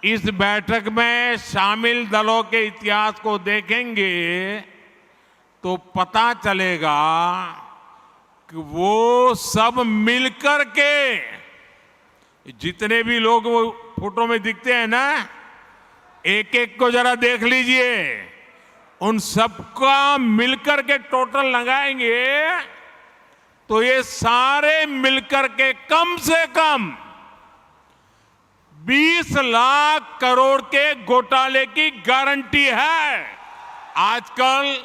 इस बैठक में शामिल दलों के इतिहास को देखेंगे तो पता चलेगा कि वो सब मिलकर के, जितने भी लोग वो फोटो में दिखते हैं ना, एक एक को जरा देख लीजिए, उन सबका मिलकर के टोटल लगाएंगे तो ये सारे मिलकर के कम से कम 20 लाख करोड़ के घोटाले की गारंटी है। आजकल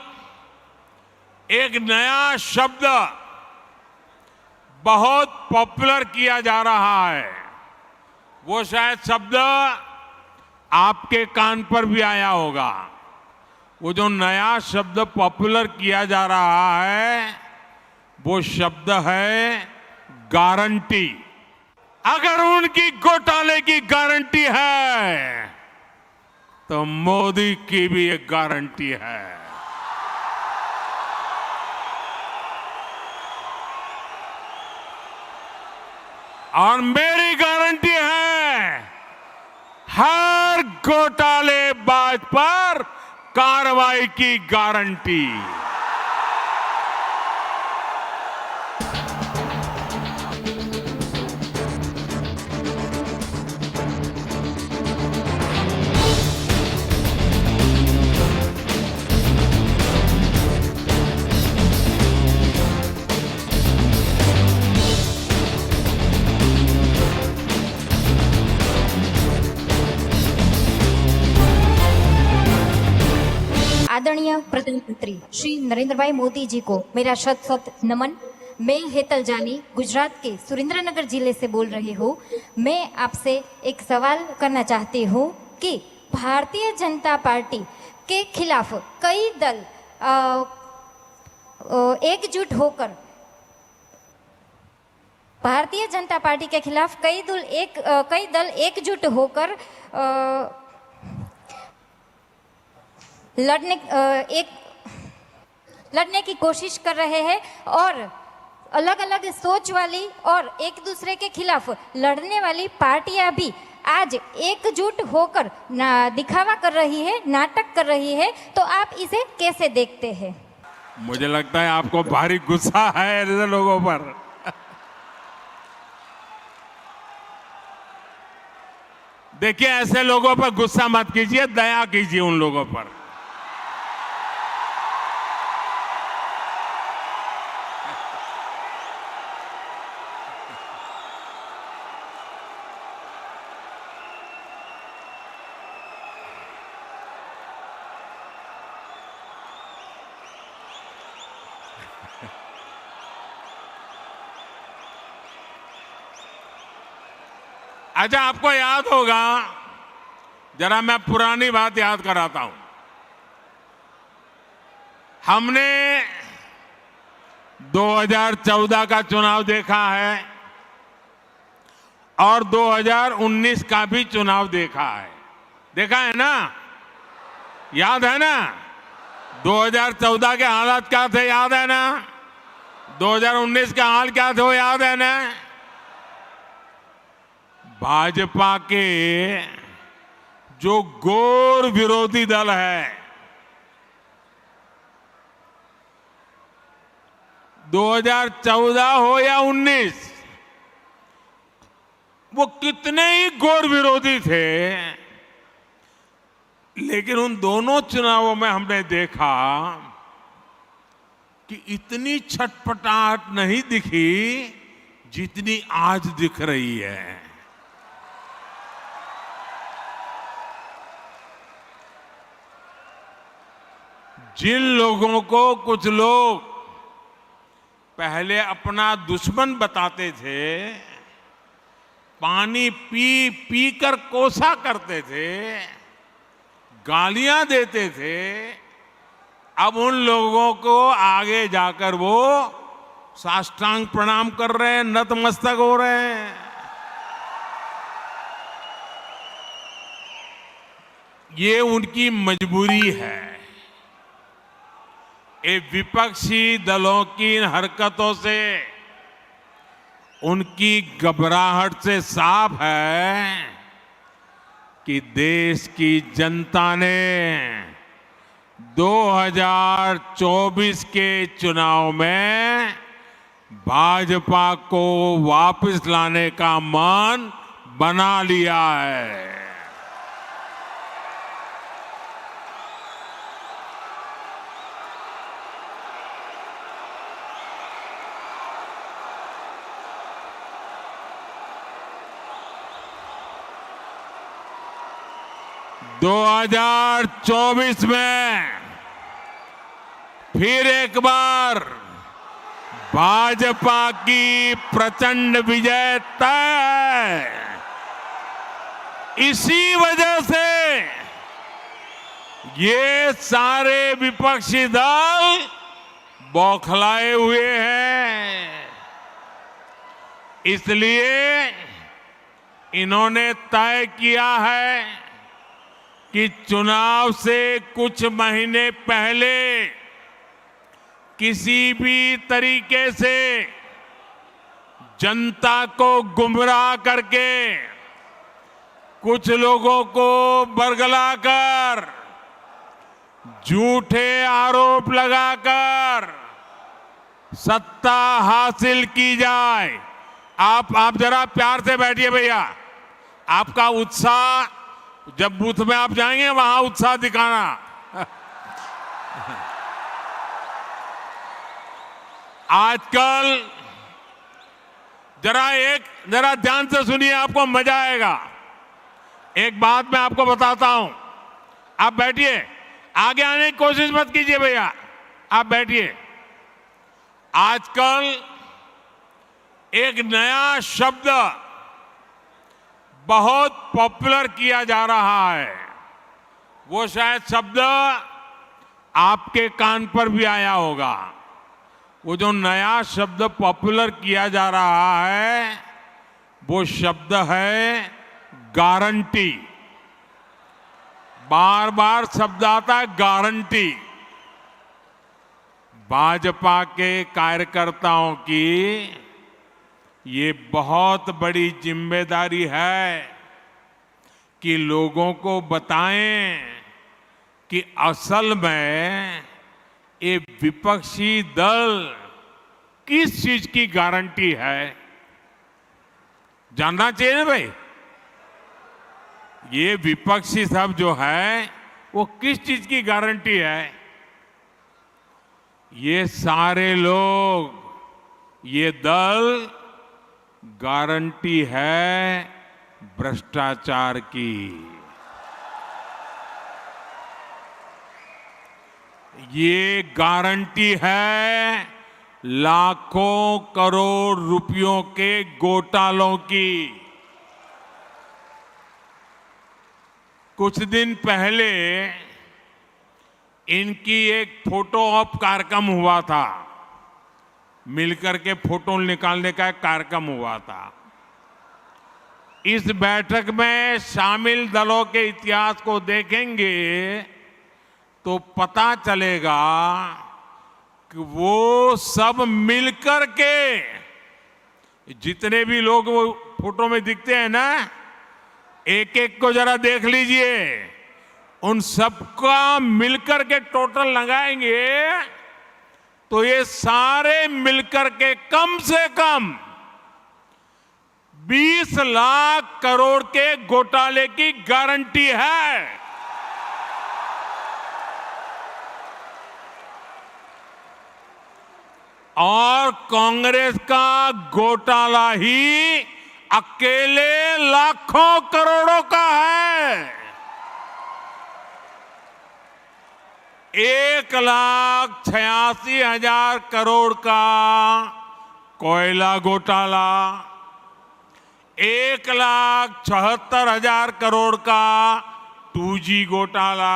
एक नया शब्द बहुत पॉपुलर किया जा रहा है, वो शायद शब्द आपके कान पर भी आया होगा। वो जो नया शब्द पॉपुलर किया जा रहा है वो शब्द है गारंटी। अगर उनकी घोटाले की गारंटी है तो मोदी की भी एक गारंटी है। और मेरी गारंटी है, हर घोटालेबाज पर कार्रवाई की गारंटी। आदरणीय प्रधानमंत्री श्री नरेंद्र भाई मोदी जी को मेरा शत शत नमन। मैं हेतल जानी गुजरात के सुरेंद्रनगर जिले से बोल रही हूँ। मैं आपसे एक सवाल करना चाहती हूँ कि भारतीय जनता पार्टी के खिलाफ कई दल एकजुट होकर, भारतीय जनता पार्टी के खिलाफ कई दल एकजुट होकर लड़ने की कोशिश कर रहे हैं और अलग अलग सोच वाली और एक दूसरे के खिलाफ लड़ने वाली पार्टियां भी आज एकजुट होकर दिखावा कर रही है, नाटक कर रही है। तो आप इसे कैसे देखते हैं? मुझे लगता है आपको भारी गुस्सा है ऐसे लोगों पर। देखिए, ऐसे लोगों पर गुस्सा मत कीजिए, दया कीजिए उन लोगों पर। अच्छा, आपको याद होगा, जरा मैं पुरानी बात याद कराता हूं। हमने 2014 का चुनाव देखा है और 2019 का भी चुनाव देखा है। देखा है ना? याद है ना? 2014 के हालात क्या थे, याद है ना? 2019 का हाल क्या थे, वो याद है ना? भाजपा के जो घोर विरोधी दल है, 2014 हो या 19, वो कितने ही घोर विरोधी थे, लेकिन उन दोनों चुनावों में हमने देखा कि इतनी छटपटाहट नहीं दिखी जितनी आज दिख रही है। जिन लोगों को कुछ लोग पहले अपना दुश्मन बताते थे, पानी पी पी कर कोसा करते थे, गालियां देते थे, अब उन लोगों को आगे जाकर वो साष्टांग प्रणाम कर रहे हैं, नतमस्तक हो रहे हैं। ये उनकी मजबूरी है। ये विपक्षी दलों की हरकतों से, उनकी घबराहट से साफ है कि देश की जनता ने 2024 के चुनाव में भाजपा को वापस लाने का मन बना लिया है। दो 2024 में फिर एक बार भाजपा की प्रचंड विजय तय है। इसी वजह से ये सारे विपक्षी दल बौखलाए हुए हैं। इसलिए इन्होंने तय किया है कि चुनाव से कुछ महीने पहले किसी भी तरीके से जनता को गुमराह करके कुछ लोगों को बरगलाकर झूठे आरोप लगाकर सत्ता हासिल की जाए। आप जरा प्यार से बैठिए भैया। आपका उत्साह जब बूथ में आप जाएंगे वहां उत्साह दिखाना। आजकल जरा ध्यान से सुनिए, आपको मजा आएगा। एक बात मैं आपको बताता हूं। आप बैठिए, आगे आने की कोशिश मत कीजिए भैया, आप बैठिए। आजकल एक नया शब्द बहुत पॉपुलर किया जा रहा है। वो शायद शब्द आपके कान पर भी आया होगा। वो जो नया शब्द पॉपुलर किया जा रहा है वो शब्द है गारंटी। बार बार शब्द आता है गारंटी। भाजपा के कार्यकर्ताओं की ये बहुत बड़ी जिम्मेदारी है कि लोगों को बताएं कि असल में ये विपक्षी दल किस चीज की गारंटी है। जानना चाहिए ना भाई, ये विपक्षी सब जो है वो किस चीज की गारंटी है। ये सारे लोग, ये दल गारंटी है भ्रष्टाचार की। ये गारंटी है लाखों करोड़ रुपयों के घोटालों की। कुछ दिन पहले इनकी एक फोटो ऑप कार्यक्रम हुआ था। मिलकर के फोटो निकालने का एक कार्यक्रम हुआ था। इस बैठक में शामिल दलों के इतिहास को देखेंगे तो पता चलेगा कि वो सब मिलकर के, जितने भी लोग वो फोटो में दिखते हैं ना, एक एक को जरा देख लीजिए। उन सबका मिलकर के टोटल लगाएंगे तो ये सारे मिलकर के कम से कम 20 लाख करोड़ के घोटाले की गारंटी है। और कांग्रेस का घोटाला ही अकेले लाखों करोड़ों का है। 1,86,000 करोड़ का कोयला घोटाला, 1,76,000 करोड़ का 2G घोटाला,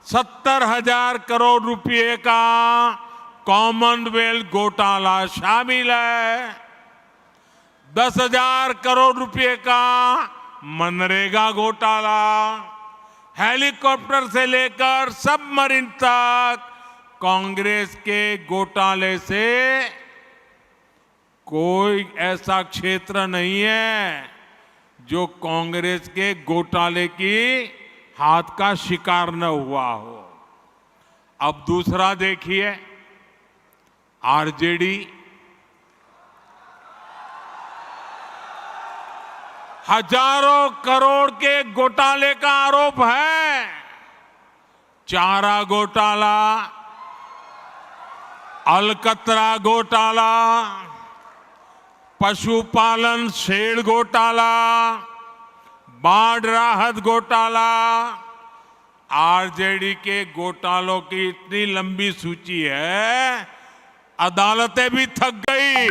70,000 करोड़ रुपए का कॉमनवेल्थ घोटाला शामिल है, 10,000 करोड़ रुपए का मनरेगा घोटाला, हेलीकॉप्टर से लेकर सबमरीन तक कांग्रेस के घोटाले से कोई ऐसा क्षेत्र नहीं है जो कांग्रेस के घोटाले की हाथ का शिकार न हुआ हो। अब दूसरा देखिए, आरजेडी हजारों करोड़ के घोटाले का आरोप है। चारा घोटाला, अलकतरा घोटाला, पशुपालन शेड घोटाला, बाढ़ राहत घोटाला। आरजेडी के घोटालों की इतनी लंबी सूची है, अदालतें भी थक गई,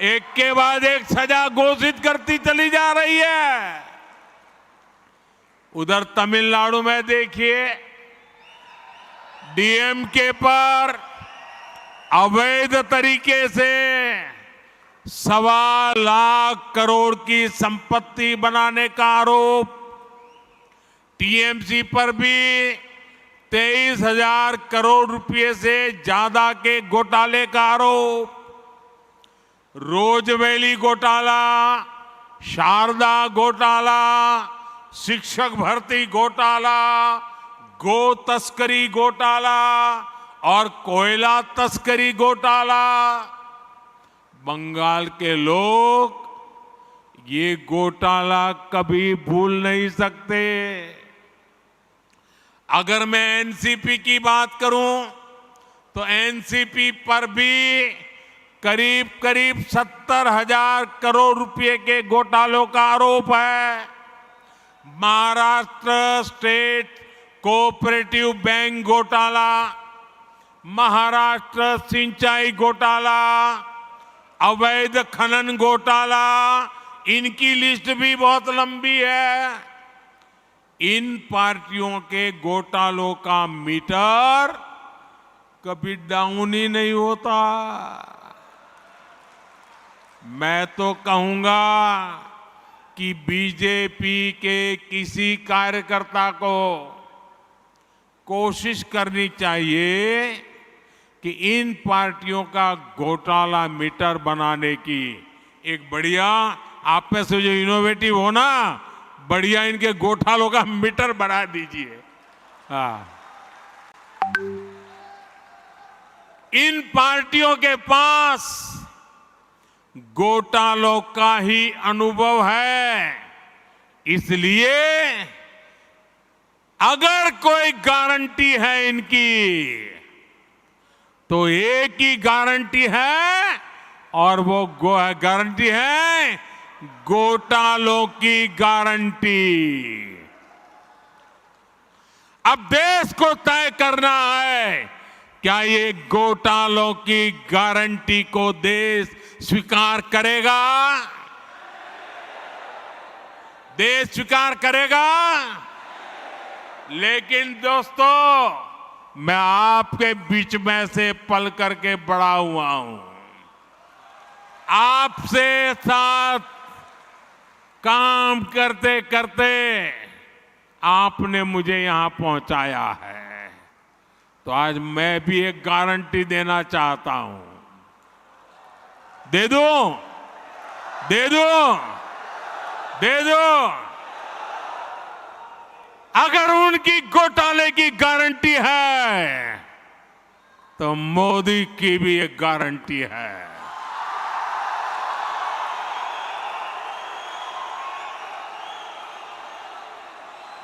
एक के बाद एक सजा घोषित करती चली जा रही है। उधर तमिलनाडु में देखिए, डीएमके पर अवैध तरीके से 1.25 लाख करोड़ की संपत्ति बनाने का आरोप, टीएमसी पर भी 23,000 करोड़ रुपए से ज्यादा के घोटाले का आरोप, रोजवेली घोटाला, शारदा घोटाला, शिक्षक भर्ती घोटाला, गो तस्करी घोटाला और कोयला तस्करी घोटाला। बंगाल के लोग ये घोटाला कभी भूल नहीं सकते। अगर मैं एनसीपी की बात करूं तो एनसीपी पर भी करीब करीब 70,000 करोड़ रुपए के घोटालों का आरोप है। महाराष्ट्र स्टेट कोऑपरेटिव बैंक घोटाला, महाराष्ट्र सिंचाई घोटाला, अवैध खनन घोटाला, इनकी लिस्ट भी बहुत लंबी है। इन पार्टियों के घोटालों का मीटर कभी डाउन ही नहीं होता। मैं तो कहूंगा कि बीजेपी के किसी कार्यकर्ता को कोशिश करनी चाहिए कि इन पार्टियों का घोटाला मीटर बनाने की एक बढ़िया, आप में से जो इनोवेटिव हो ना, बढ़िया इनके घोटालों का मीटर बढ़ा दीजिए। हाँ, इन पार्टियों के पास घोटालों का ही अनुभव है, इसलिए अगर कोई गारंटी है इनकी तो एक ही गारंटी है, और वो गारंटी है घोटालों की गारंटी। अब देश को तय करना है, क्या ये घोटालों की गारंटी को देश स्वीकार करेगा? देश स्वीकार करेगा? लेकिन दोस्तों, मैं आपके बीच में से पल करके बड़ा हुआ हूं, आपसे साथ काम करते करते आपने मुझे यहां पहुंचाया है, तो आज मैं भी एक गारंटी देना चाहता हूं। दे दूं? दे दूं? दे दूं? अगर उनकी घोटाले की गारंटी है तो मोदी की भी एक गारंटी है।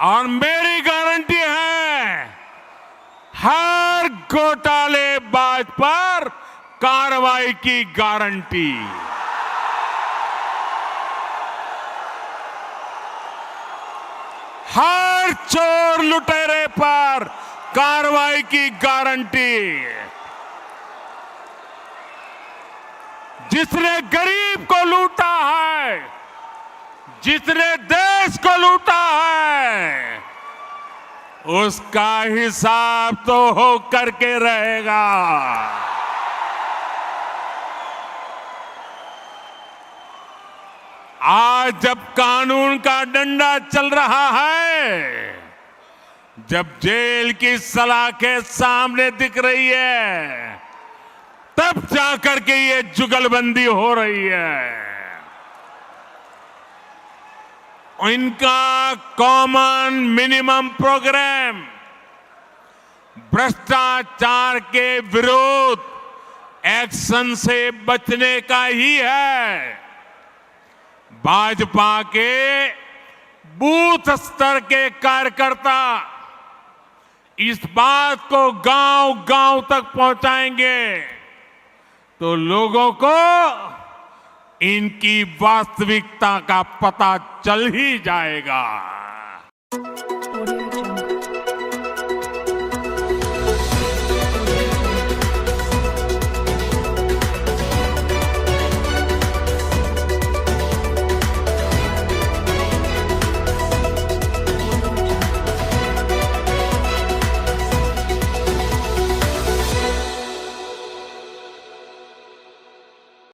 और मेरी गारंटी है, हर घोटालेबाज पर कार्रवाई की गारंटी। हर चोर लुटेरे पर कार्रवाई की गारंटी। जिसने गरीब को लूटा है, जिसने देश को लूटा है, उसका हिसाब तो हो करके रहेगा। आज जब कानून का डंडा चल रहा है, जब जेल की सलाखें सामने दिख रही है, तब जाकर के ये जुगलबंदी हो रही है। इनका कॉमन मिनिमम प्रोग्राम भ्रष्टाचार के विरुद्ध एक्शन से बचने का ही है। भाजपा के बूथ स्तर के कार्यकर्ता इस बात को गांव-गांव तक पहुंचाएंगे तो लोगों को इनकी वास्तविकता का पता चल ही जाएगा।